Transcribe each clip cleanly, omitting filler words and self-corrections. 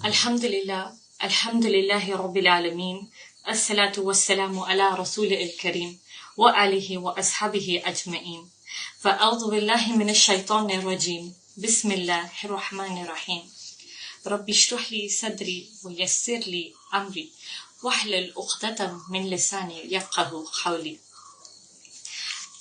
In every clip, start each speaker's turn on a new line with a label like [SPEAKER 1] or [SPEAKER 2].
[SPEAKER 1] الحمد للہ رب العالمین الصلاة والسلام علی رسول الکریم وآلہ واصحابہ اجمعین فاعوذ باللہ من الشیطان الرجیم بسم اللہ الرحمن الرحیم رب اشرح لی صدری ویسر لی امری واحلل عقدۃ من لسانی یفقہوا قولی۔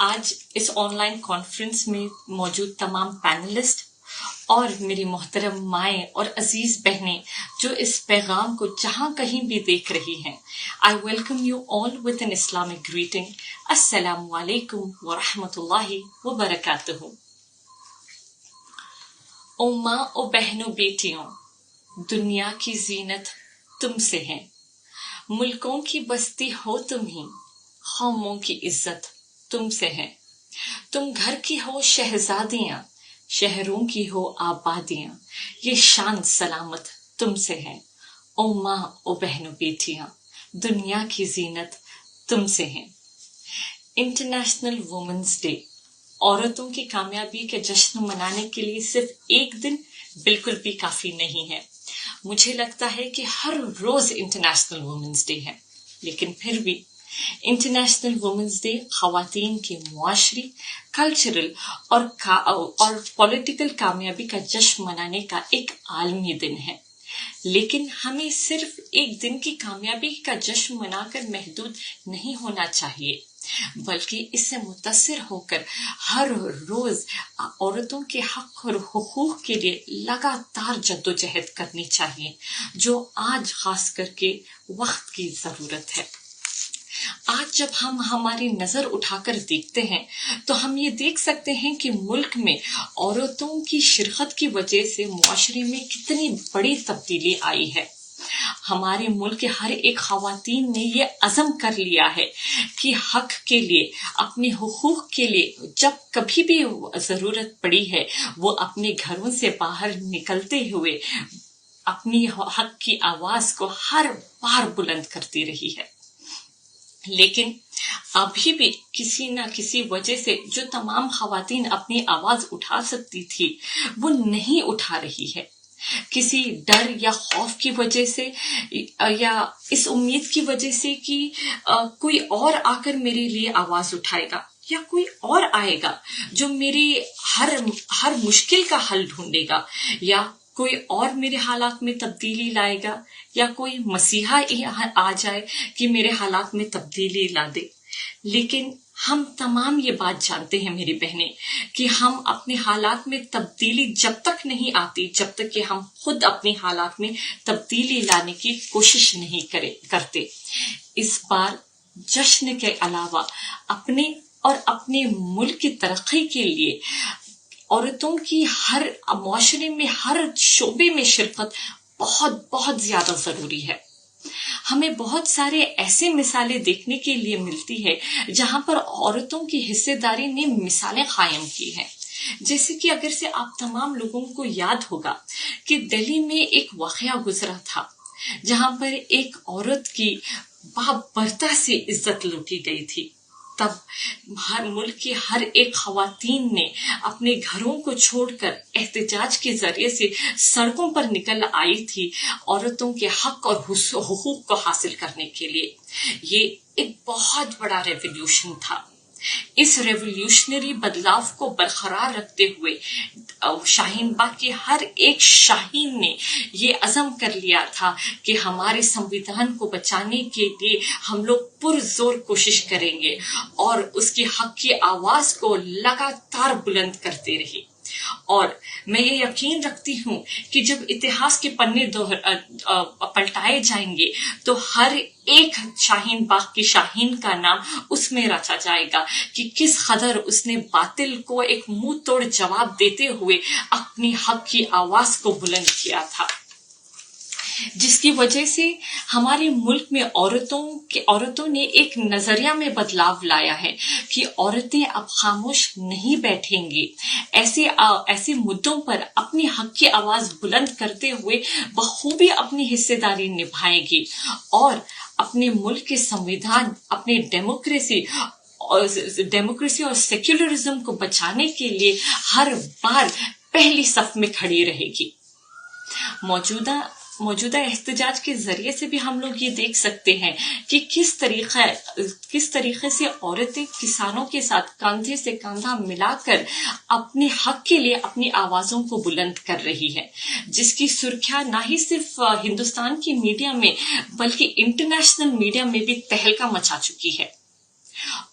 [SPEAKER 1] آج اس آن لائن کانفرنس میں موجود تمام پینلسٹ اور میری محترم مائیں اور عزیز بہنیں جو اس پیغام کو جہاں کہیں بھی دیکھ رہی ہیں، I welcome you all with an Islamic greeting. السلام علیکم ورحمۃ اللہ وبرکاتہ۔ او ماں او بہنوں بیٹیوں، دنیا کی زینت تم سے ہے، ملکوں کی بستی ہو تم ہی، قوموں کی عزت تم سے ہے، تم گھر کی ہو شہزادیاں، شہروں کی ہو آبادیاں، یہ شان سلامت تم سے ہے، او ماں او بہنوں بیٹیاں، دنیا کی زینت تم سے ہے۔ انٹرنیشنل وومنز ڈے، عورتوں کی کامیابی کے جشن منانے کے لیے صرف ایک دن بالکل بھی کافی نہیں ہے۔ مجھے لگتا ہے کہ ہر روز انٹرنیشنل وومنز ڈے ہے، لیکن پھر بھی انٹرنیشنل وومنز ڈے خواتین کی معاشری، کلچرل اور پولیٹیکل کامیابی کا جشن منانے کا ایک عالمی دن ہے، لیکن ہمیں صرف ایک دن کی کامیابی کا جشن منا کر محدود نہیں ہونا چاہیے، بلکہ اس سے متاثر ہو کر ہر روز عورتوں کے حق اور حقوق کے لیے لگاتار جدوجہد کرنی چاہیے، جو آج خاص کر کے وقت کی ضرورت ہے۔ آج جب ہم ہماری نظر اٹھا کر دیکھتے ہیں تو ہم یہ دیکھ سکتے ہیں کہ ملک میں عورتوں کی شرکت کی وجہ سے معاشرے میں کتنی بڑی تبدیلی آئی ہے۔ ہمارے ملک کے ہر ایک خواتین نے یہ عزم کر لیا ہے کہ حق کے لیے، اپنے حقوق کے لیے جب کبھی بھی ضرورت پڑی ہے وہ اپنے گھروں سے باہر نکلتے ہوئے اپنی حق کی آواز کو ہر بار بلند کرتی رہی ہے، لیکن ابھی بھی کسی نہ کسی وجہ سے جو تمام خواتین اپنی آواز اٹھا سکتی تھی وہ نہیں اٹھا رہی ہے، کسی ڈر یا خوف کی وجہ سے، یا اس امید کی وجہ سے کہ کوئی اور آ کر میرے لیے آواز اٹھائے گا، یا کوئی اور آئے گا جو میری ہر مشکل کا حل ڈھونڈے گا، یا کوئی اور میرے حالات میں تبدیلی لائے گا، یا کوئی مسیحا آ جائے کہ میرے حالات میں تبدیلی لا دے۔ لیکن ہم تمام یہ بات جانتے ہیں میری بہنیں کہ ہم اپنے حالات میں تبدیلی جب تک نہیں آتی جب تک کہ ہم خود اپنے حالات میں تبدیلی لانے کی کوشش نہیں کرتے۔ اس بار جشن کے علاوہ اپنے اور اپنے ملک کی ترقی کے لیے عورتوں کی ہر معاشرے میں ہر شعبے میں شرکت بہت بہت زیادہ ضروری ہے۔ ہمیں بہت سارے ایسے مثالیں دیکھنے کے لیے ملتی ہے جہاں پر عورتوں کی حصے داری نے مثالیں قائم کی ہیں، جیسے کہ اگر سے آپ تمام لوگوں کو یاد ہوگا کہ دہلی میں ایک واقعہ گزرا تھا جہاں پر ایک عورت کی بابرکت سے عزت لوٹی گئی تھی۔ تب ہر ملک کی ہر ایک خواتین نے اپنے گھروں کو چھوڑ کر احتجاج کے ذریعے سے سڑکوں پر نکل آئی تھی عورتوں کے حق اور حقوق کو حاصل کرنے کے لیے۔ یہ ایک بہت بڑا ریولیوشن تھا۔ اس ریولیوشنری بدلاؤ کو برقرار رکھتے ہوئے شاہین باغ کے ہر ایک شاہین نے یہ عزم کر لیا تھا کہ ہمارے سنویدھان کو بچانے کے لیے ہم لوگ پرزور کوشش کریں گے، اور اس کی حق کی آواز کو لگاتار بلند کرتے رہی۔ اور میں یہ یقین رکھتی ہوں کہ جب اتہاس کے پنے پلٹائے جائیں گے تو ہر ایک شاہین باغ کی شاہین کا نام اس میں رچا جائے گا کہ کس قدر اس نے باطل کو ایک منہ توڑ جواب دیتے ہوئے اپنی حق کی آواز کو بلند کیا تھا، جس کی وجہ سے ہمارے ملک میں عورتوں نے ایک نظریہ میں بدلاؤ لایا ہے کہ عورتیں اب خاموش نہیں بیٹھیں گی، ایسے مدوں پر اپنی حق کی آواز بلند کرتے ہوئے بخوبی اپنی حصے داری نبھائے گی، اور اپنے ملک کے سنویدھان، اپنے ڈیموکریسی اور سیکولرزم کو بچانے کے لیے ہر بار پہلی صف میں کھڑی رہے گی۔ موجودہ موجودہ احتجاج کے ذریعے سے بھی ہم لوگ یہ دیکھ سکتے ہیں کہ کس طریقے سے عورتیں کسانوں کے ساتھ کاندھے سے کاندھا ملا کر اپنے حق کے لیے اپنی آوازوں کو بلند کر رہی ہے، جس کی سرخیاں نہ ہی صرف ہندوستان کی میڈیا میں بلکہ انٹرنیشنل میڈیا میں بھی تہلکہ مچا چکی ہے۔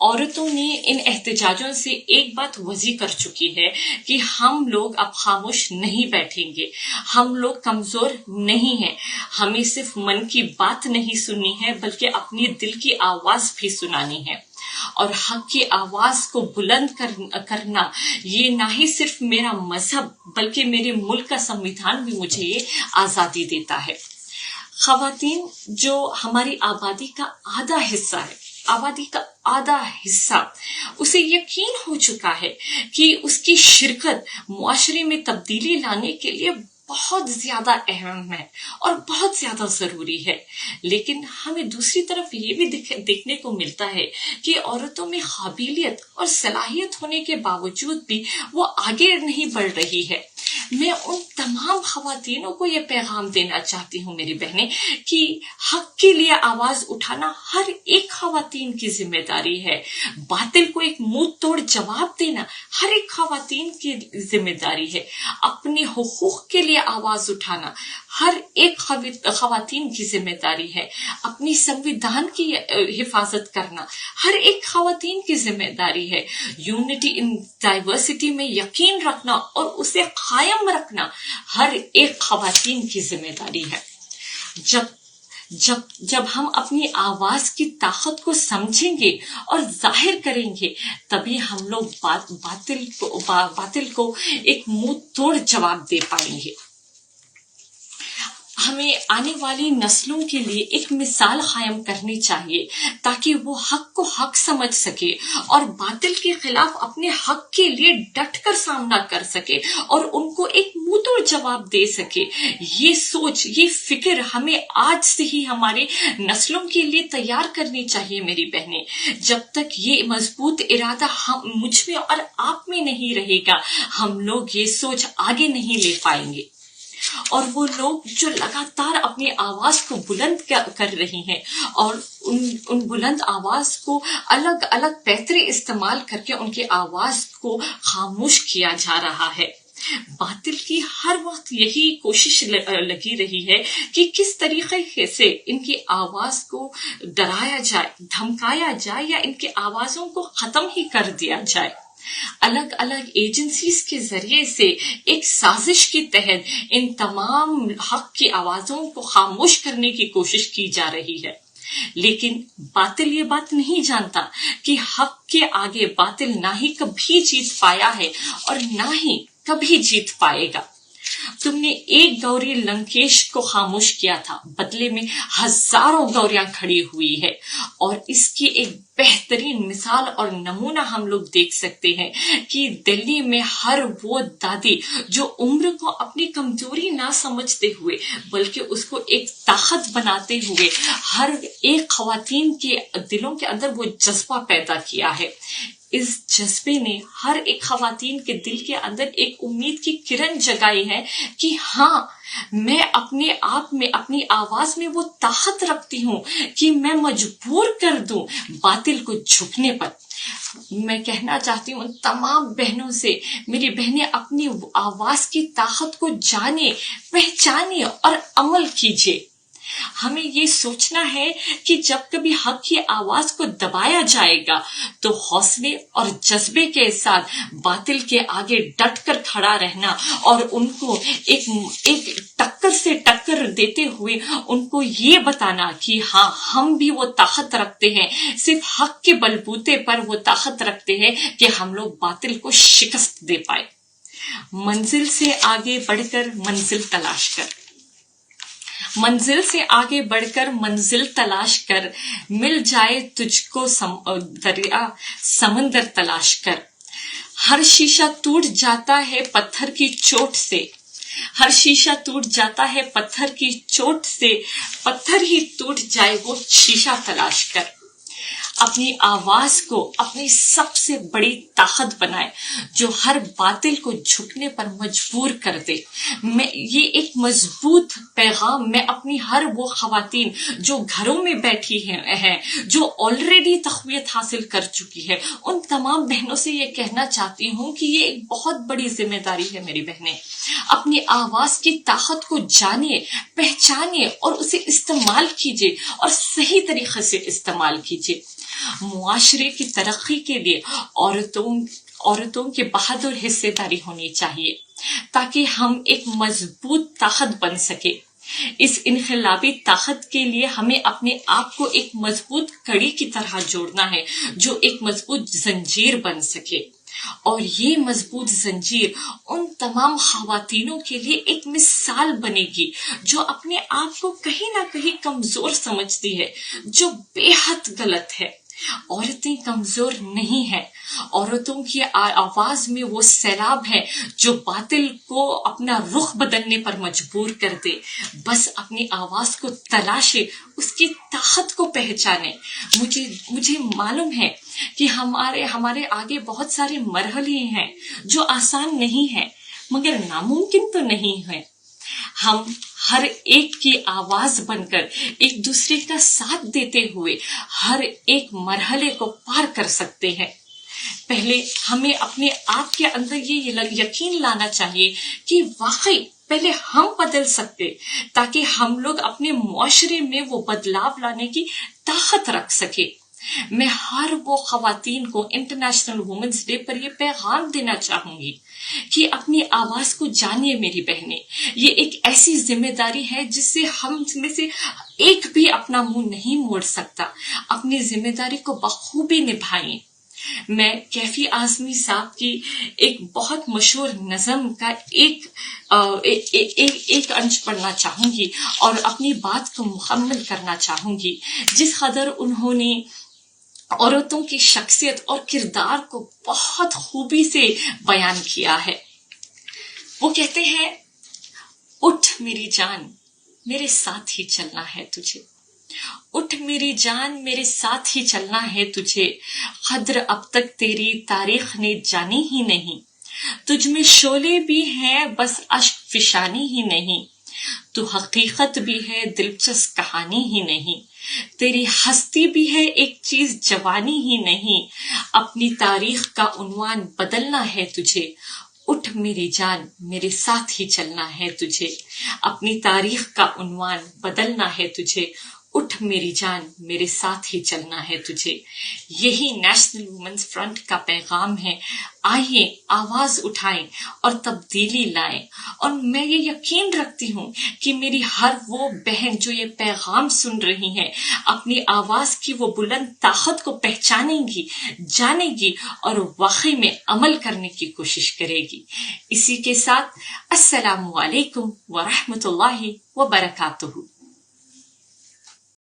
[SPEAKER 1] عورتوں نے ان احتجاجوں سے ایک بات واضح کر چکی ہے کہ ہم لوگ اب خاموش نہیں بیٹھیں گے، ہم لوگ کمزور نہیں ہیں، ہمیں صرف من کی بات نہیں سننی ہے بلکہ اپنی دل کی آواز بھی سنانی ہے، اور حق کی آواز کو بلند کرنا یہ نہ ہی صرف میرا مذہب بلکہ میرے ملک کا سنویدھان بھی مجھے یہ آزادی دیتا ہے۔ خواتین جو ہماری آبادی کا آدھا حصہ اسے یقین ہو چکا ہے کہ اس کی شرکت معاشرے میں تبدیلی لانے کے لیے بہت زیادہ اہم ہے اور بہت زیادہ ضروری ہے، لیکن ہمیں دوسری طرف یہ بھی دیکھنے کو ملتا ہے کہ عورتوں میں قابلیت اور صلاحیت ہونے کے باوجود بھی وہ آگے نہیں بڑھ رہی ہے۔ میں ان تمام خواتینوں کو یہ پیغام دینا چاہتی ہوں میری بہنیں کہ حق کے لیے آواز اٹھانا ہر ایک خواتین کی ذمہ داری ہے، باطل کو ایک منہ توڑ جواب دینا ہر ایک خواتین کی ذمہ داری ہے، اپنے حقوق کے لیے آواز اٹھانا ہر ایک خواتین کی ذمہ داری ہے، اپنی سنویدھان کی حفاظت کرنا ہر ایک خواتین کی ذمہ داری ہے، یونٹی ان ڈائیورسٹی میں یقین رکھنا اور اسے قائم رکھنا ہر ایک خواتین کی ذمہ داری ہے۔ جب ہم اپنی آواز کی طاقت کو سمجھیں گے اور ظاہر کریں گے تبھی ہم لوگ باطل کو ایک منہ توڑ جواب دے پائیں گے۔ ہمیں آنے والی نسلوں کے لیے ایک مثال قائم کرنی چاہیے تاکہ وہ حق کو حق سمجھ سکے اور باطل کے خلاف اپنے حق کے لیے ڈٹ کر سامنا کر سکے اور ان کو ایک منہ توڑ جواب دے سکے۔ یہ سوچ، یہ فکر ہمیں آج سے ہی ہمارے نسلوں کے لیے تیار کرنی چاہیے میری بہنیں۔ جب تک یہ مضبوط ارادہ مجھ میں اور آپ میں نہیں رہے گا، ہم لوگ یہ سوچ آگے نہیں لے پائیں گے۔ اور وہ لوگ جو لگاتار اپنی آواز کو بلند کر رہی ہیں اور ان بلند آواز کو الگ الگ پیترے استعمال کر کے ان کی آواز کو خاموش کیا جا رہا ہے۔ باطل کی ہر وقت یہی کوشش لگی رہی ہے کہ کس طریقے سے ان کی آواز کو ڈرایا جائے، دھمکایا جائے یا ان کی آوازوں کو ختم ہی کر دیا جائے۔ الگ الگ ایجنسیز کے ذریعے سے ایک سازش کے تحت ان تمام حق کی آوازوں کو خاموش کرنے کی کوشش کی جا رہی ہے، لیکن باطل یہ بات نہیں جانتا کہ حق کے آگے باطل نہ ہی کبھی جیت پایا ہے اور نہ ہی کبھی جیت پائے گا۔ تم نے ایک گوری لنکیش کو خاموش کیا تھا، بدلے میں ہزاروں گوریاں کھڑی ہوئی ہے، اور اس کی ایک بہترین مثال اور نمونہ ہم لوگ دیکھ سکتے ہیں کہ دلی میں ہر وہ دادی جو عمر کو اپنی کمزوری نہ سمجھتے ہوئے بلکہ اس کو ایک طاقت بناتے ہوئے ہر ایک خواتین کے دلوں کے اندر وہ جذبہ پیدا کیا ہے۔ اس جذبے نے ہر ایک خواتین کے دل کے اندر ایک امید کی کرن جگائی ہے کہ ہاں، میں اپنے آپ میں، اپنی آواز میں وہ طاقت رکھتی ہوں کہ میں مجبور کر دوں باطل کو جھکنے پر۔ میں کہنا چاہتی ہوں تمام بہنوں سے، میری بہنیں اپنی آواز کی طاقت کو جانیں، پہچانیں اور عمل کیجیے۔ ہمیں یہ سوچنا ہے کہ جب کبھی حق کی آواز کو دبایا جائے گا تو حوصلے اور جذبے کے ساتھ باطل کے آگے ڈٹ کر کھڑا رہنا اور ان کو ایک ٹکر سے ٹکر دیتے ہوئے ان کو یہ بتانا کہ ہاں، ہم بھی وہ طاقت رکھتے ہیں، صرف حق کے بلبوتے پر وہ طاقت رکھتے ہیں کہ ہم لوگ باطل کو شکست دے پائے۔ منزل سے آگے بڑھ کر منزل تلاش کر، منزل سے آگے بڑھ کر منزل تلاش کر، مل جائے تجھ کو دریا سمندر تلاش کر۔ ہر شیشہ ٹوٹ جاتا ہے پتھر کی چوٹ سے، ہر شیشہ ٹوٹ جاتا ہے پتھر کی چوٹ سے، پتھر ہی ٹوٹ جائے وہ شیشہ تلاش کر۔ اپنی آواز کو اپنی سب سے بڑی طاقت بنائیں جو ہر باطل کو جھکنے پر مجبور کر دے. یہ ایک مضبوط پیغام میں اپنی ہر وہ خواتین جو گھروں میں بیٹھی ہیں جو آلریڈی تقویت حاصل کر چکی ہے ان تمام بہنوں سے یہ کہنا چاہتی ہوں کہ یہ ایک بہت بڑی ذمہ داری ہے میری بہنیں. اپنی آواز کی طاقت کو جانیے، پہچانیے اور اسے استعمال کیجیے اور صحیح طریقے سے استعمال کیجیے. معاشرے کی ترقی کے لیے عورتوں کے بہادر حصے داری ہونی چاہیے تاکہ ہم ایک مضبوط طاقت بن سکے. اس انقلابی طاقت کے لیے ہمیں اپنے آپ کو ایک مضبوط کڑی کی طرح جوڑنا ہے جو ایک مضبوط زنجیر بن سکے. اور یہ مضبوط زنجیر ان تمام خواتینوں کے لیے ایک مثال بنے گی جو اپنے آپ کو کہیں نہ کہیں کمزور سمجھتی ہے، جو بے حد غلط ہے. عورتیں کمزور نہیں ہیں. عورتوں کی آواز میں وہ سیلاب ہے جو باطل کو اپنا رخ بدلنے پر مجبور کر دے. بس اپنی آواز کو تلاشے، اس کی طاقت کو پہچانے. مجھے معلوم ہے کہ ہمارے آگے بہت سارے مرحلے ہیں جو آسان نہیں ہیں مگر ناممکن تو نہیں ہے. ہم ہر ایک کی آواز بن کر ایک دوسرے کا ساتھ دیتے ہوئے ہر ایک مرحلے کو پار کر سکتے ہیں. پہلے ہمیں اپنے آپ کے اندر یہ یقین لانا چاہیے کہ واقعی پہلے ہم بدل سکتے تاکہ ہم لوگ اپنے معاشرے میں وہ بدلاؤ لانے کی طاقت رکھ سکے. میں ہر وہ خواتین کو انٹرنیشنل وومنز ڈے پر یہ پیغام دینا چاہوں گی کہ اپنی آواز کو جانیے میری بہنیں. یہ ایک ایسی ذمہ داری ہے جس سے ہم میں سے ایک بھی اپنا منہ نہیں موڑ سکتا. اپنی ذمہ داری کو بخوبی نبھائیں. میں کیفی اعظمی صاحب کی ایک بہت مشہور نظم کا ایک انش پڑھنا چاہوں گی اور اپنی بات کو مکمل کرنا چاہوں گی. جس قدر انہوں نے عورتوں کی شخصیت اور کردار کو بہت خوبی سے بیان کیا ہے. وہ کہتے ہیں، اٹھ میری جان میرے ساتھ ہی چلنا ہے تجھے. اٹھ میری جان میرے ساتھ ہی چلنا ہے تجھے. قدر اب تک تیری تاریخ نے جانی ہی نہیں. تجھ میں شعلے بھی ہیں بس اشک فشانی ہی نہیں. تو حقیقت بھی ہے دلچسپ کہانی ہی نہیں. تیری ہستی بھی ہے ایک چیز جوانی ہی نہیں. اپنی تاریخ کا عنوان بدلنا ہے تجھے. اٹھ میری جان میرے ساتھ ہی چلنا ہے تجھے. اپنی تاریخ کا عنوان بدلنا ہے تجھے. اٹھ میری جان میرے ساتھ ہی چلنا ہے تجھے. یہی نیشنل وومنز فرنٹ کا پیغام ہے. آئیے آواز اٹھائیں اور تبدیلی لائیں. اور میں یہ یقین رکھتی ہوں کہ میری ہر وہ بہن جو یہ پیغام سن رہی ہیں اپنی آواز کی وہ بلند طاقت کو پہچانے گی، جانے گی اور واقعی میں عمل کرنے کی کوشش کرے گی. اسی کے ساتھ السلام علیکم ورحمۃ اللہ وبرکاتہ.